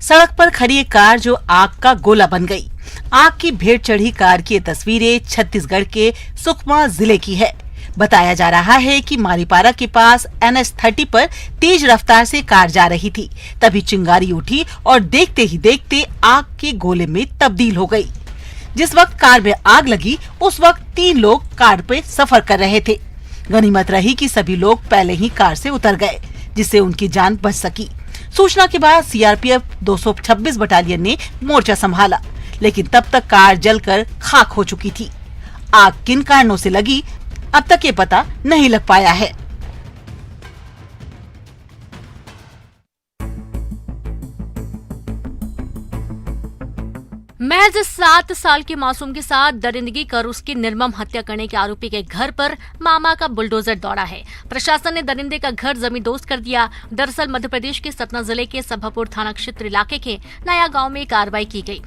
सड़क पर खड़ी एक कार जो आग का गोला बन गई। आग की भेंट चढ़ी कार की ये तस्वीरें छत्तीसगढ़ के सुकमा जिले की है। बताया जा रहा है कि मारीपारा के पास NH30 पर तेज रफ्तार से कार जा रही थी, तभी चिंगारी उठी और देखते ही देखते आग के गोले में तब्दील हो गई। जिस वक्त कार में आग लगी उस वक्त 3 लोग कार पे सफर कर रहे थे। गनीमत रही कि सभी लोग पहले ही कार से उतर गए, जिससे उनकी जान बच सकी। सूचना के बाद CRPF 226 बटालियन ने मोर्चा संभाला, लेकिन तब तक कार जलकर खाक हो चुकी थी। आग किन कारणों से लगी अब तक ये पता नहीं लग पाया है। महज 7 साल के मासूम के साथ दरिंदगी कर उसकी निर्मम हत्या करने के आरोपी के घर पर मामा का बुलडोजर दौड़ा है। प्रशासन ने दरिंदे का घर जमींदोज कर दिया। दरअसल मध्य प्रदेश के सतना जिले के सभापुर थाना क्षेत्र इलाके के नया गांव में कार्रवाई की गई।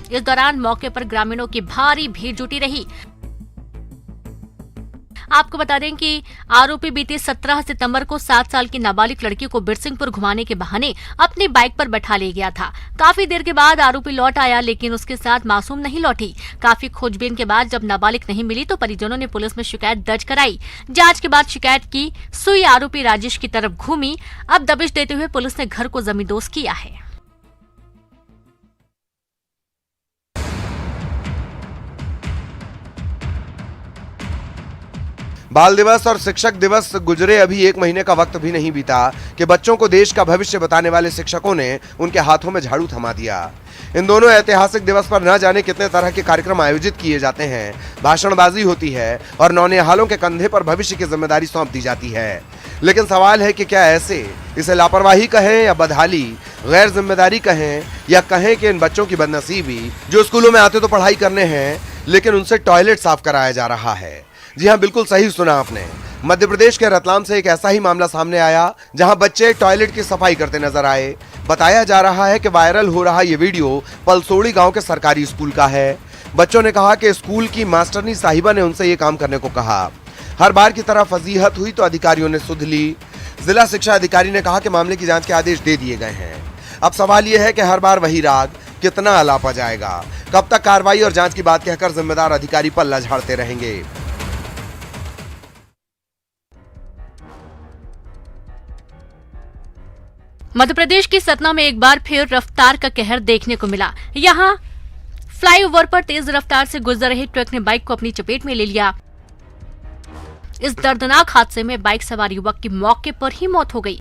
इस दौरान मौके पर ग्रामीणों की भारी भीड़ जुटी रही। आपको बता दें कि आरोपी बीते 17 सितंबर को 7 साल की नाबालिग लड़की को बिरसिंहपुर घुमाने के बहाने अपनी बाइक पर बैठा ले गया था। काफी देर के बाद आरोपी लौट आया, लेकिन उसके साथ मासूम नहीं लौटी। काफी खोजबीन के बाद जब नाबालिग नहीं मिली तो परिजनों ने पुलिस में शिकायत दर्ज कराई। जांच के बाद शिकायत की सुई आरोपी राजेश की तरफ घूमी। अब दबिश देते हुए पुलिस ने घर को जमींदोज किया है। बाल दिवस और शिक्षक दिवस गुजरे अभी 1 महीने का वक्त भी नहीं बीता कि बच्चों को देश का भविष्य बताने वाले शिक्षकों ने उनके हाथों में झाड़ू थमा दिया। इन दोनों ऐतिहासिक दिवस पर न जाने कितने तरह के कार्यक्रम आयोजित किए जाते हैं, भाषणबाजी होती है और नौनिहालों के कंधे पर भविष्य की जिम्मेदारी सौंप दी जाती है। लेकिन सवाल है कि क्या ऐसे इसे लापरवाही कहें या बदहाली, गैर जिम्मेदारी कहें या कहें कि इन बच्चों की बदनसीबी जो स्कूलों में आते तो पढ़ाई करने हैं, लेकिन उनसे टॉयलेट साफ कराया जा रहा है। जी हां, बिल्कुल सही सुना आपने। मध्य प्रदेश के रतलाम से एक ऐसा ही मामला सामने आया जहां बच्चे टॉयलेट की सफाई करते नजर आए। बताया जा रहा है कि वायरल हो रहा ये वीडियो पलसोड़ी गांव के सरकारी स्कूल का है। बच्चों ने कहा कि स्कूल की मास्टरनी साहिबा ने उनसे ये काम करने को कहा। हर बार की तरह फजीहत हुई तो अधिकारियों ने सुध ली। जिला शिक्षा अधिकारी ने कहा कि मामले की जांच के आदेश दे दिए गए हैं। अब सवाल यह है कि हर बार वही राग कितना अलापा जाएगा? कब तक कार्रवाई और जांच की बात कहकर जिम्मेदार अधिकारी पल्ला झाड़ते रहेंगे? मध्य प्रदेश की सतना में एक बार फिर रफ्तार का कहर देखने को मिला। यहाँ फ्लाईओवर पर तेज रफ्तार से गुजर रहे ट्रक ने बाइक को अपनी चपेट में ले लिया। इस दर्दनाक हादसे में बाइक सवार युवक की मौके पर ही मौत हो गई।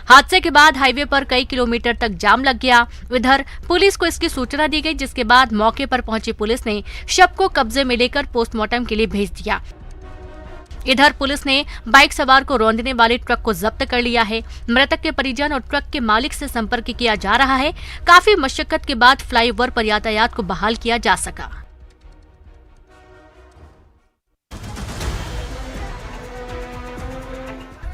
हादसे के बाद हाईवे पर कई किलोमीटर तक जाम लग गया। इधर पुलिस को इसकी सूचना दी गई, जिसके बाद मौके पर पहुंची पुलिस ने शव को कब्जे में लेकर पोस्टमार्टम के लिए भेज दिया। इधर पुलिस ने बाइक सवार को रौंदने वाले ट्रक को जब्त कर लिया है। मृतक के परिजन और ट्रक के मालिक से संपर्क किया जा रहा है। काफी मशक्कत के बाद फ्लाईओवर पर यातायात को बहाल किया जा सका।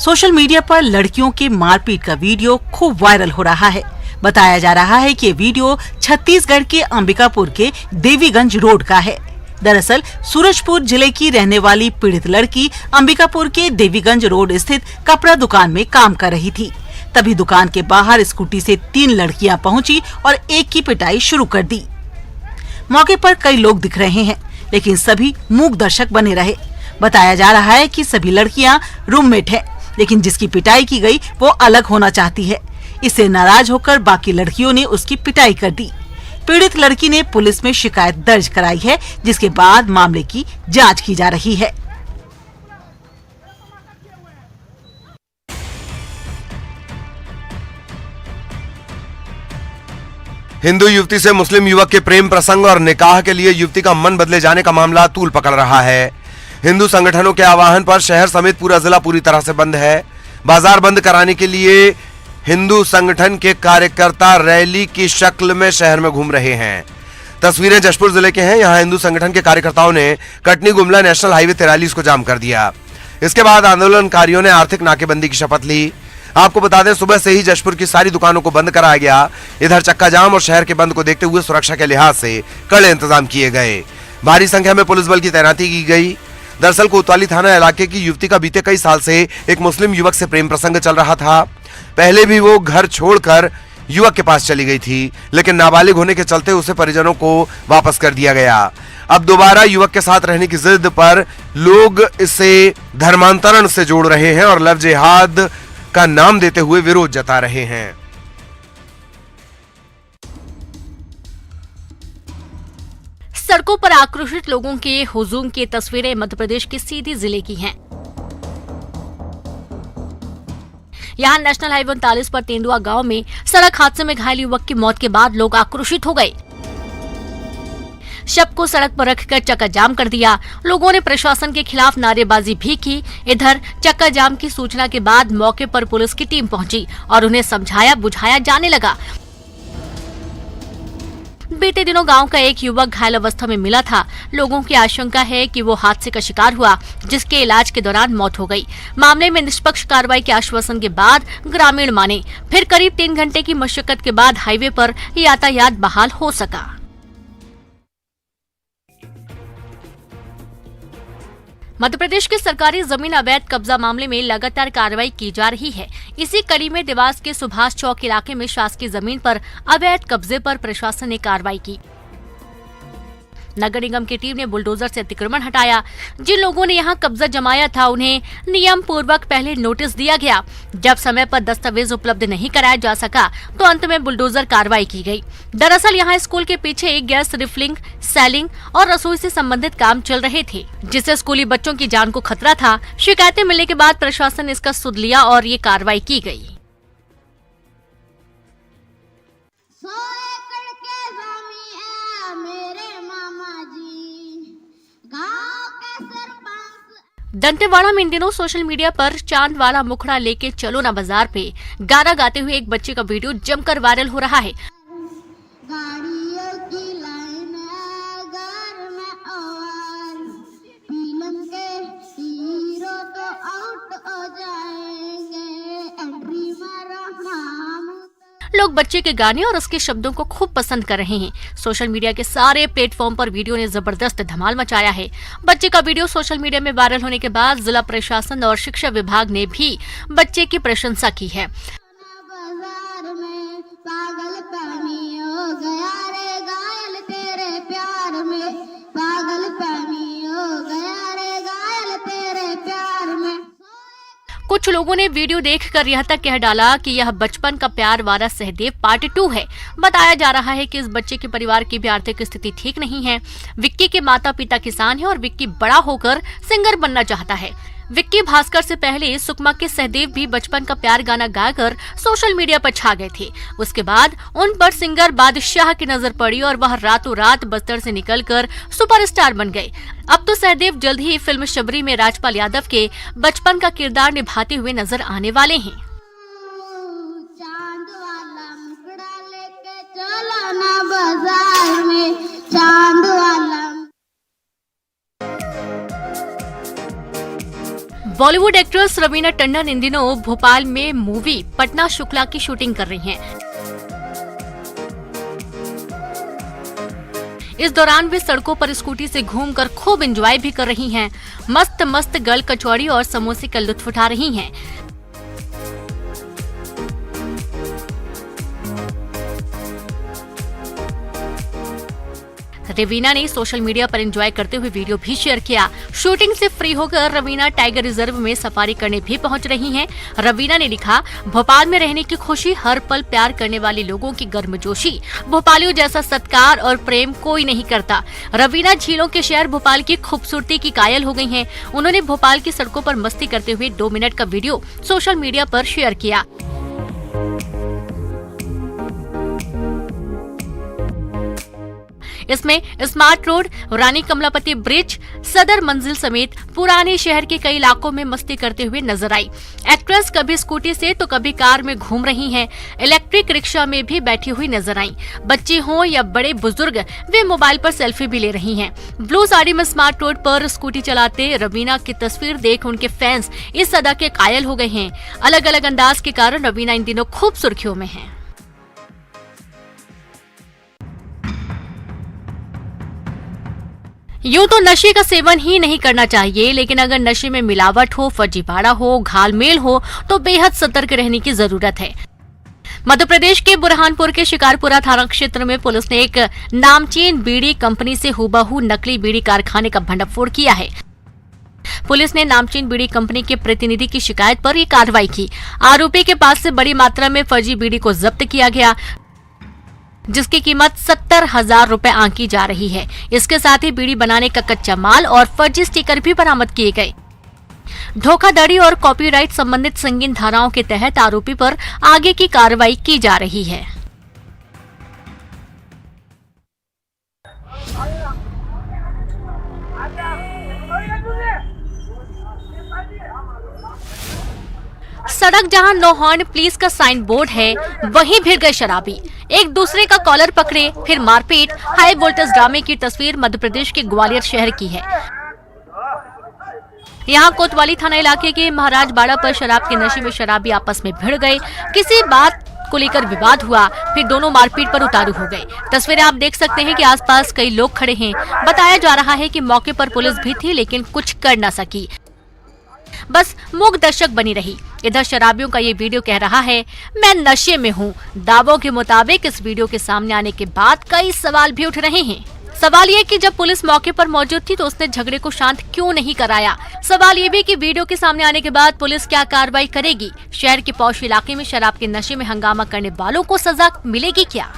सोशल मीडिया पर लड़कियों के मारपीट का वीडियो खूब वायरल हो रहा है। बताया जा रहा है कि ये वीडियो छत्तीसगढ़ के अंबिकापुर के देवीगंज रोड का है। दरअसल सूरजपुर जिले की रहने वाली पीड़ित लड़की अंबिकापुर के देवीगंज रोड स्थित कपड़ा दुकान में काम कर रही थी। तभी दुकान के बाहर स्कूटी से 3 लड़कियां पहुंची और एक की पिटाई शुरू कर दी। मौके पर कई लोग दिख रहे हैं, लेकिन सभी मूक दर्शक बने रहे। बताया जा रहा है कि सभी लड़कियां रूममेट हैं, लेकिन जिसकी पिटाई की गई वो अलग होना चाहती है। इससे नाराज होकर बाकी लड़कियों ने उसकी पिटाई कर दी। पीड़ित लड़की ने पुलिस में शिकायत दर्ज कराई है, जिसके बाद मामले की जांच की जा रही है। हिंदू युवती से मुस्लिम युवक के प्रेम प्रसंग और निकाह के लिए युवती का मन बदले जाने का मामला तूल पकड़ रहा है। हिंदू संगठनों के आह्वान पर शहर समेत पूरा जिला पूरी तरह से बंद है। बाजार बंद कराने के लिए हिंदू संगठन के कार्यकर्ता रैली की शक्ल में शहर में घूम रहे हैं। तस्वीरें जशपुर जिले के हैं। यहां हिंदू संगठन के कार्यकर्ताओं ने कटनी गुमला नेशनल हाईवे 43 को जाम कर दिया। इसके बाद आंदोलनकारियों ने आर्थिक नाकेबंदी की शपथ ली। आपको बता दें, सुबह से ही जशपुर की सारी दुकानों को बंद कराया गया। इधर चक्का जाम और शहर के बंद को देखते हुए सुरक्षा के लिहाज से कड़े इंतजाम किए गए। भारी संख्या में पुलिस बल की तैनाती की गई। दरअसल कोतवाली थाना इलाके की युवती का बीते कई साल से एक मुस्लिम युवक से प्रेम प्रसंग चल रहा था। पहले भी वो घर छोड़कर युवक के पास चली गई थी, लेकिन नाबालिग होने के चलते उसे परिजनों को वापस कर दिया गया। अब दोबारा युवक के साथ रहने की जिद पर लोग इसे धर्मांतरण से जोड़ रहे हैं और लव जिहाद का नाम देते हुए विरोध जता रहे हैं। सड़कों पर आक्रोशित लोगों के हुजूम की तस्वीरें मध्य प्रदेश के सीधी जिले की हैं। यहाँ नेशनल हाईवे 39 पर तेंदुआ गांव में सड़क हादसे में घायल युवक की मौत के बाद लोग आक्रोशित हो गए। शव को सड़क पर रखकर चक्का जाम कर दिया। लोगों ने प्रशासन के खिलाफ नारेबाजी भी की। इधर चक्का जाम की सूचना के बाद मौके पर पुलिस की टीम पहुंची और उन्हें समझाया बुझाया जाने लगा। बीते दिनों गांव का एक युवक घायल अवस्था में मिला था। लोगों की आशंका है कि वो हादसे का शिकार हुआ, जिसके इलाज के दौरान मौत हो गई। मामले में निष्पक्ष कार्रवाई के आश्वासन के बाद ग्रामीण माने। फिर करीब 3 घंटे की मशक्कत के बाद हाईवे पर यातायात बहाल हो सका। मध्य प्रदेश की सरकारी जमीन अवैध कब्जा मामले में लगातार कार्रवाई की जा रही है। इसी कड़ी में देवास के सुभाष चौक इलाके में शासकीय जमीन पर अवैध कब्जे पर प्रशासन ने कार्रवाई की। नगर निगम की टीम ने बुलडोजर से अतिक्रमण हटाया। जिन लोगों ने यहां कब्जा जमाया था उन्हें नियम पूर्वक पहले नोटिस दिया गया। जब समय पर दस्तावेज उपलब्ध नहीं कराया जा सका तो अंत में बुलडोजर कार्रवाई की गई। दरअसल यहां स्कूल के पीछे एक गैस रिफिलिंग, सेलिंग और रसोई से संबंधित काम चल रहे थे, जिससे स्कूली बच्चों की जान को खतरा था। शिकायतें मिलने के बाद प्रशासन ने इसका सुध लिया और ये कार्रवाई की गई। दंतेवाड़ा में इन दिनों सोशल मीडिया पर चांद वाला मुखड़ा लेके चलो ना बाजार पे गाना गाते हुए एक बच्चे का वीडियो जमकर वायरल हो रहा है। गाड़ियों की लाइन घर में और फिल्म के हीरो तो आउट हो जाएंगे, एंट्री मारो नाम। लोग बच्चे के गाने और उसके शब्दों को खूब पसंद कर रहे हैं। सोशल मीडिया के सारे प्लेटफॉर्म पर वीडियो ने जबरदस्त धमाल मचाया है। बच्चे का वीडियो सोशल मीडिया में वायरल होने के बाद जिला प्रशासन और शिक्षा विभाग ने भी बच्चे की प्रशंसा की है। बाजार में पागल पानी हो गया रे घायल तेरे प्यार में, पागल पानी हो गया रे घायल तेरे प्यार में। कुछ लोगों ने वीडियो देखकर यह तक कह डाला कि यह बचपन का प्यार वाला सहदेव पार्ट 2 है। बताया जा रहा है कि इस बच्चे के परिवार की भी आर्थिक स्थिति ठीक नहीं है। विक्की के माता पिता किसान हैं और विक्की बड़ा होकर सिंगर बनना चाहता है। विक्की भास्कर से पहले सुकमा के सहदेव भी बचपन का प्यार गाना गाकर सोशल मीडिया पर छा गए थे। उसके बाद उन पर सिंगर बादशाह की नजर पड़ी और वह रातों रात बस्तर से निकलकर सुपरस्टार बन गए। अब तो सहदेव जल्द ही फिल्म शबरी में राजपाल यादव के बचपन का किरदार निभाते हुए नजर आने वाले हैं। चांद वाला मुखड़ा लेके चलो ना बाजार में, चांद वाला। बॉलीवुड एक्ट्रेस रवीना टंडन इन दिनों भोपाल में मूवी पटना शुक्ला की शूटिंग कर रही हैं। इस दौरान वे सड़कों पर स्कूटी से घूमकर खूब एंजॉय भी कर रही हैं। मस्त मस्त गल कचौड़ी और समोसे का लुत्फ उठा रही हैं। रवीना ने सोशल मीडिया पर एंजॉय करते हुए वीडियो भी शेयर किया। शूटिंग से फ्री होकर रवीना टाइगर रिजर्व में सफारी करने भी पहुंच रही हैं। रवीना ने लिखा, भोपाल में रहने की खुशी, हर पल प्यार करने वाले लोगों की गर्मजोशी, भोपालियों जैसा सत्कार और प्रेम कोई नहीं करता। रवीना झीलों के शहर भोपाल की खूबसूरती की कायल हो गई हैं। उन्होंने भोपाल की सड़कों पर मस्ती करते हुए 2 मिनट का वीडियो सोशल मीडिया पर शेयर किया। इसमें स्मार्ट रोड, रानी कमलापति ब्रिज, सदर मंजिल समेत पुराने शहर के कई इलाकों में मस्ती करते हुए नजर आई। एक्ट्रेस कभी स्कूटी से तो कभी कार में घूम रही हैं। इलेक्ट्रिक रिक्शा में भी बैठी हुई नजर आई। बच्चे हों या बड़े बुजुर्ग, वे मोबाइल पर सेल्फी भी ले रही हैं। ब्लू साड़ी में स्मार्ट रोड पर स्कूटी चलाते रवीना की तस्वीर देख उनके फैंस इस अदा के कायल हो गए हैं। अलग अलग अंदाज के कारण रवीना इन दिनों खूब सुर्खियों में है। यूं तो नशे का सेवन ही नहीं करना चाहिए, लेकिन अगर नशे में मिलावट हो, फर्जीवाड़ा हो, घालमेल हो तो बेहद सतर्क रहने की जरूरत है। मध्य प्रदेश के बुरहानपुर के शिकारपुरा थाना क्षेत्र में पुलिस ने एक नामचीन बीड़ी कंपनी से हूबहू नकली बीड़ी कारखाने का भंडाफोड़ किया है। पुलिस ने नामचीन बीड़ी कंपनी के प्रतिनिधि की शिकायत पर ये कार्रवाई की। आरोपी के पास से बड़ी मात्रा में फर्जी बीड़ी को जब्त किया गया, जिसकी कीमत 70,000 रुपए आंकी जा रही है। इसके साथ ही बीड़ी बनाने का कच्चा माल और फर्जी स्टिकर भी बरामद किए गए। धोखाधड़ी और कॉपीराइट संबंधित संगीन धाराओं के तहत आरोपी पर आगे की कार्रवाई की जा रही है। सड़क जहां नो हॉर्न प्लीज का साइन बोर्ड है, वहीं भिड़ गए शराबी। एक दूसरे का कॉलर पकड़े, फिर मारपीट। हाई वोल्टेज ड्रामे की तस्वीर मध्य प्रदेश के ग्वालियर शहर की है। यहाँ कोतवाली थाना इलाके के महाराज बाड़ा पर शराब के नशे में शराबी आपस में भिड़ गए। किसी बात को लेकर विवाद हुआ, फिर दोनों मारपीट पर उतारू हो गए। तस्वीरें आप देख सकते हैं कि आसपास कई लोग खड़े हैं। बताया जा रहा है कि मौके पर पुलिस भी थी, लेकिन कुछ कर न सकी, बस मूक दर्शक बनी रही। इधर शराबियों का ये वीडियो कह रहा है, मैं नशे में हूँ। दावों के मुताबिक इस वीडियो के सामने आने के बाद कई सवाल भी उठ रहे हैं। सवाल ये कि जब पुलिस मौके पर मौजूद थी तो उसने झगड़े को शांत क्यों नहीं कराया। सवाल ये भी कि वीडियो के सामने आने के बाद पुलिस क्या कार्रवाई करेगी। शहर के पौष इलाके में शराब के नशे में हंगामा करने वालों को सजा मिलेगी क्या।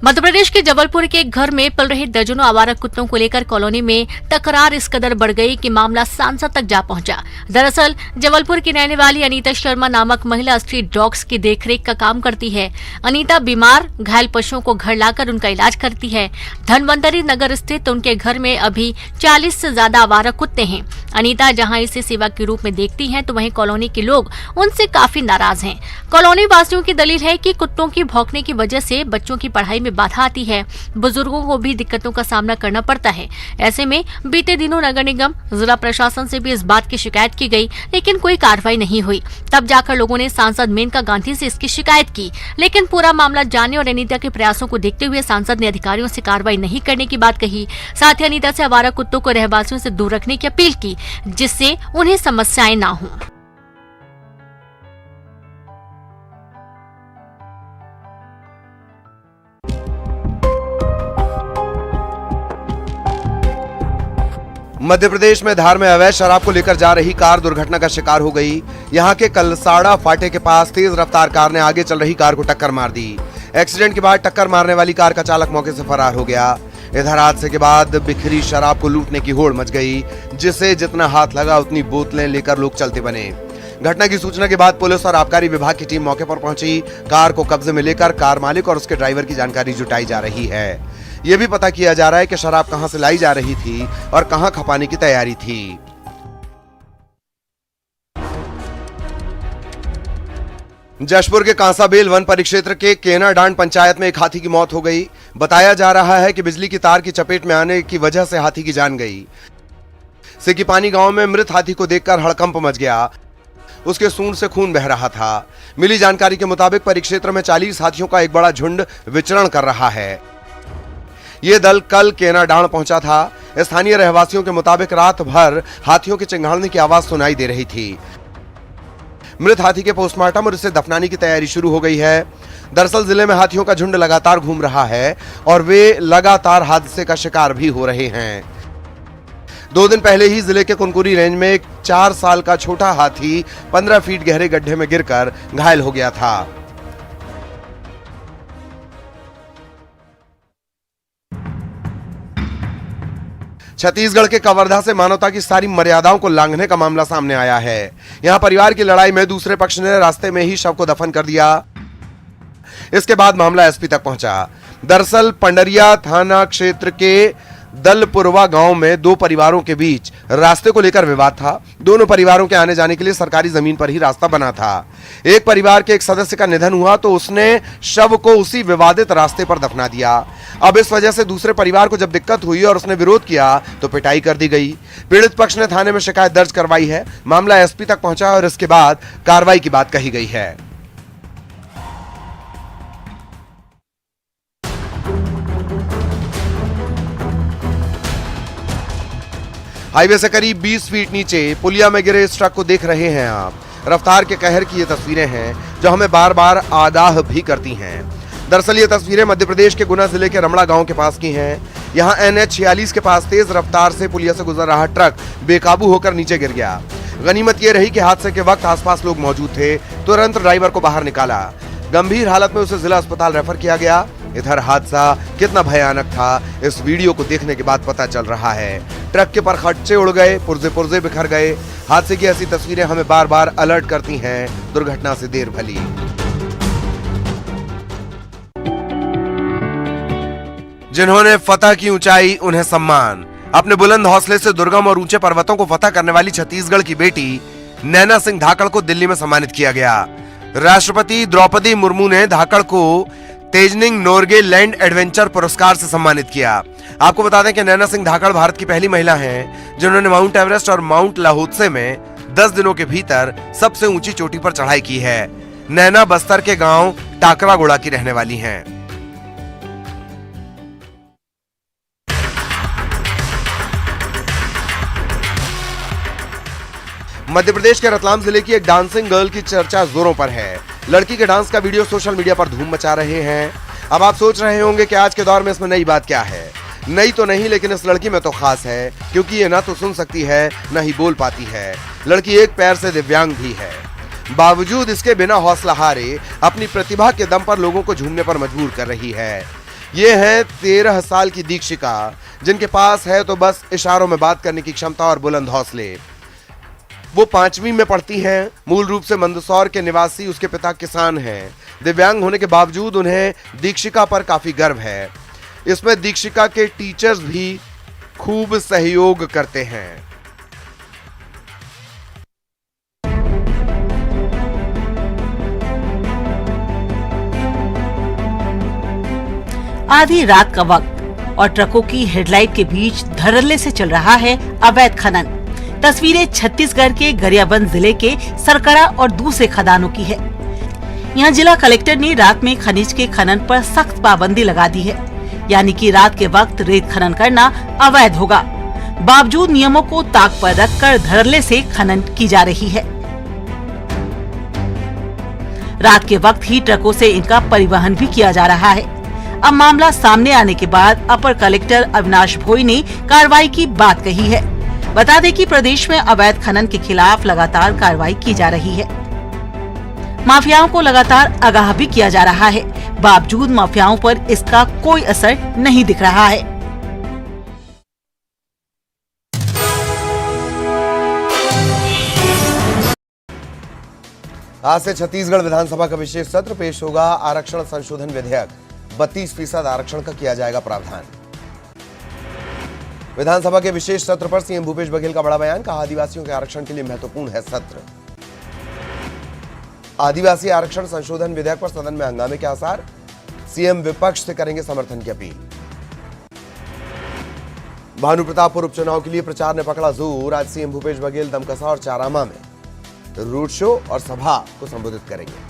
मध्य प्रदेश के जबलपुर के एक घर में पल रहे दर्जनों आवारा कुत्तों को लेकर कॉलोनी में तकरार इस कदर बढ़ गई कि मामला सांसद तक जा पहुंचा। दरअसल जबलपुर की रहने वाली अनीता शर्मा नामक महिला स्ट्रीट डॉग्स की देखरेख का काम करती है। अनीता बीमार घायल पशुओं को घर लाकर उनका इलाज करती है। धनवंतरी नगर स्थित उनके घर में अभी 40 से ज्यादा आवारा कुत्ते हैं। अनीता जहां इसे सेवा के रूप में देखती हैं, तो वहीं कॉलोनी के लोग उनसे काफी नाराज हैं। कॉलोनी वासियों की दलील है कि कुत्तों की भौंकने की वजह से बच्चों की पढ़ाई में बाधा आती है, बुजुर्गों को भी दिक्कतों का सामना करना पड़ता है। ऐसे में बीते दिनों नगर निगम, जिला प्रशासन से भी इस बात की शिकायत की गई, लेकिन कोई कार्रवाई नहीं हुई। तब जाकर लोगों ने सांसद मेनका गांधी से इसकी शिकायत की, लेकिन पूरा मामला जानने और अनीता के प्रयासों को देखते हुए सांसद ने अधिकारियों से कार्रवाई नहीं करने की बात कही। साथ ही अनीता से आवारा कुत्तों को रहवासियों से दूर रखने की अपील की, जिससे उन्हें समस्याएं ना हों। मध्य प्रदेश में धार में अवैध शराब को लेकर जा रही कार दुर्घटना का शिकार हो गई। यहां के कलसाड़ा फाटे के पास तेज रफ्तार कार ने आगे चल रही कार को टक्कर मार दी। एक्सीडेंट के बाद टक्कर मारने वाली कार का चालक मौके से फरार हो गया। इधर हादसे के बाद बिखरी शराब को लूटने की होड़ मच गई, जिसे जितना हाथ लगा उतनी बोतलें लेकर लोग चलते बने। घटना की सूचना के बाद पुलिस और आबकारी विभाग की टीम मौके पर पहुंची। कार को कब्जे में लेकर कार मालिक और उसके ड्राइवर की जानकारी जुटाई जा रही है। यह भी पता किया जा रहा है कि शराब कहां से लाई जा रही थी और कहां खपाने की तैयारी थी। जशपुर के कांसाबेल वन परिक्षेत्र के केनाडांड पंचायत में एक हाथी की मौत हो गई। बताया जा रहा है कि बिजली की तार की चपेट में आने की वजह से हाथी की जान गई। सिकीपानी गांव में मृत हाथी को देखकर हड़कंप मच गया। उसके सूंड से खून बह रहा था। मिली जानकारी के मुताबिक परिक्षेत्र में 40 हाथियों का एक बड़ा झुंड विचरण कर रहा है। ये दल कल केनाडांड पहुंचा था। स्थानीय रहवासियों के मुताबिक रात भर हाथियों के चिंगाड़ने की आवाज सुनाई दे रही थी। मृत हाथी के पोस्टमार्टम और इसे दफनाने की तैयारी शुरू हो गई है। दरअसल जिले में हाथियों का झुंड लगातार घूम रहा है और वे लगातार हादसे का शिकार भी हो रहे हैं। 2 दिन पहले ही जिले के कुनकुरी रेंज में एक 4 साल का छोटा हाथी 15 फीट गहरे गड्ढे में गिरकर घायल हो गया था। छत्तीसगढ़ के कवर्धा से मानवता की सारी मर्यादाओं को लांघने का मामला सामने आया है। यहां परिवार की लड़ाई में दूसरे पक्ष ने रास्ते में ही शव को दफन कर दिया। इसके बाद मामला एसपी तक पहुंचा। दरअसल पंडरिया थाना क्षेत्र के दलपुरवा गांव में दो परिवारों के बीच रास्ते को लेकर विवाद था। दोनों परिवारों के आने जाने के लिए सरकारी जमीन पर ही रास्ता बना था। एक परिवार के एक सदस्य का निधन हुआ तो उसने शव को उसी विवादित रास्ते पर दफना दिया। अब इस वजह से दूसरे परिवार को जब दिक्कत हुई और उसने विरोध किया तो पिटाई कर दी गई। पीड़ित पक्ष ने थाने में शिकायत दर्ज करवाई है। मामला एसपी तक पहुंचा और इसके बाद कार्रवाई की बात कही गई है। हाईवे से करीब 20 फीट नीचे पुलिया में गिरे इस ट्रक को देख रहे हैं आप। रफ्तार के कहर की ये तस्वीरें हैं जो हमें बार बार आगाह भी करती हैं। दरअसल ये तस्वीरें मध्य प्रदेश के गुना जिले के रमड़ा गांव के पास की हैं। यहां NH 46 के पास तेज रफ्तार से पुलिया से गुजर रहा ट्रक बेकाबू होकर नीचे गिर गया। गनीमत ये रही कि हादसे के वक्त आसपास लोग मौजूद थे। तुरंत ड्राइवर को बाहर निकाला। गंभीर हालत में उसे जिला अस्पताल रेफर किया गया। इधर हादसा कितना भयानक था इस वीडियो को देखने के बाद पता चल रहा है। ट्रक के परखच्चे उड़ गए, पुर्जे पुर्जे बिखर गए। हादसे की ऐसी तस्वीरें हमें बार बार अलर्ट करती हैं, दुर्घटना से देर भली। जिन्होंने फतह की ऊंचाई उन्हें सम्मान। अपने बुलंद हौसले से दुर्गम और ऊंचे पर्वतों को फतह करने वाली छत्तीसगढ़ की बेटी नैना सिंह धाकड़ को दिल्ली में सम्मानित किया गया। राष्ट्रपति द्रौपदी मुर्मू ने धाकड़ को तेजनिंग नोर्गे लैंड एडवेंचर पुरस्कार से सम्मानित किया। आपको बता दें कि नैना सिंह धाकड़ भारत की पहली महिला हैं जिन्होंने माउंट एवरेस्ट और माउंट लाहोत्से में 10 दिनों के भीतर सबसे ऊंची चोटी पर चढ़ाई की है। नैना बस्तर के गांव टाकरागुड़ा की रहने वाली हैं। मध्य प्रदेश के रतलाम जिले की एक डांसिंग गर्ल की चर्चा जोरों पर है। लड़की के डांस का वीडियो सोशल मीडिया पर धूम मचा रहे हैं। अब आप सोच रहे होंगे कि आज के दौर में इसमें नई बात क्या है। नई तो नहीं, लेकिन इस लड़की में तो खास है क्योंकि ये ना तो सुन सकती है ना ही बोल पाती है। लड़की एक पैर से दिव्यांग भी है। बावजूद इसके बिना हौसला हारे अपनी प्रतिभा के दम पर लोगों को झूमने पर मजबूर कर रही है। ये है 13 साल की दीक्षिका, जिनके पास है तो बस इशारों में बात करने की क्षमता और बुलंद हौसले। वो 5वीं में पढ़ती हैं। मूल रूप से मंदसौर के निवासी, उसके पिता किसान हैं। दिव्यांग होने के बावजूद उन्हें दीक्षिका पर काफी गर्व है। इसमें दीक्षिका के टीचर्स भी खूब सहयोग करते हैं। आधी रात का वक्त और ट्रकों की हेडलाइट के बीच धड़ल्ले से चल रहा है अवैध खनन। तस्वीरें छत्तीसगढ़ के गरियाबंद जिले के सरकड़ा और दूसरे खदानों की है। यहाँ जिला कलेक्टर ने रात में खनिज के खनन पर सख्त पाबंदी लगा दी है, यानी कि रात के वक्त रेत खनन करना अवैध होगा। बावजूद नियमों को ताक पर रखकर धड़ल्ले से खनन की जा रही है। रात के वक्त ही ट्रकों से इनका परिवहन भी किया जा रहा है। अब मामला सामने आने के बाद अपर कलेक्टर अविनाश भोई ने कार्रवाई की बात कही है। बता दें कि प्रदेश में अवैध खनन के खिलाफ लगातार कार्रवाई की जा रही है। माफियाओं को लगातार आगाह भी किया जा रहा है। बावजूद माफियाओं पर इसका कोई असर नहीं दिख रहा है। आज से छत्तीसगढ़ विधानसभा का विशेष सत्र पेश होगा। आरक्षण संशोधन विधेयक 32% आरक्षण का किया जाएगा प्रावधान। विधानसभा के विशेष सत्र पर सीएम भूपेश बघेल का बड़ा बयान। कहा, आदिवासियों के आरक्षण के लिए महत्वपूर्ण है सत्र। आदिवासी आरक्षण संशोधन विधेयक पर सदन में हंगामे के आसार। सीएम विपक्ष से करेंगे समर्थन की अपील। भानुप्रतापपुर उपचुनाव के लिए प्रचार ने पकड़ा जोर। आज सीएम भूपेश बघेल दमकसा और चारामा में रोड शो और सभा को संबोधित करेंगे।